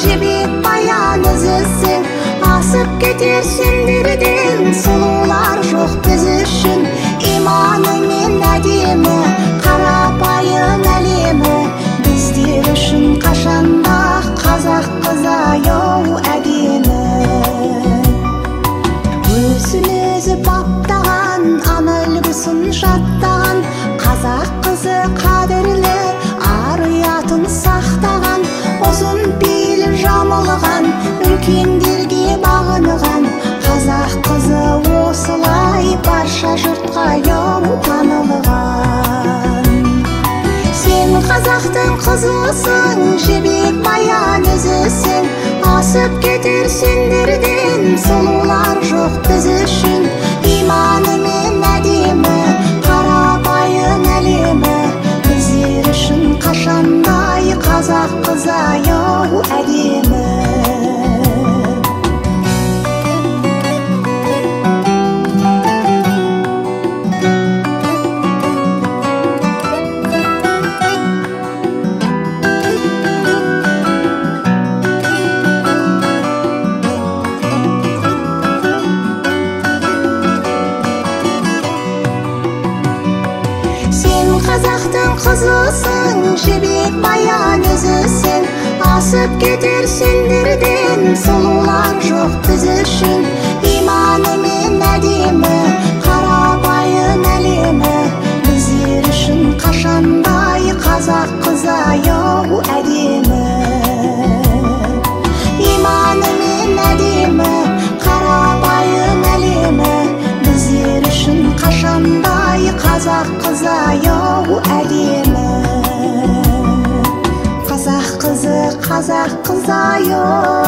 жебек баян үзісің, асып кетерсің дерден. Сұлулар жоқ біз үшін, иманы мен әдемі, қарапайым әлемі біздер үшін қашанда қазақ қызы аяу әдемі. Өзін өзі баптаған, ана үлгісін жаттаған, қазақ қызы қадірлі, ар ұятын сақтаған, ұзын пейіл жамылған, үлкендерге бағынған, қазақ қызы осылай барша жұртқа аяу танылған. Сен қазақтың қызысың, жебек баян үзісің, асып кетерсің дерден. Сұлулар жоқ біз үшін, иманы мен әдемі, қарапайым әлемі біздер үшін қашандай қазақ қызы аяу әдемі. Қазақтың қызысың, жебек баян үзісің, асып кетерсің дерден. Сұлулар жоқ біз үшін, иманы мен әдемі, қарапайым әлемі біздер үшін қашандай қазақ қызы аяу әдемі. Иманы мен әдемі, қарапайым әлемі біздер үшін қашандай қазақ қызы аяу әдемі. Қазақ қызы аяу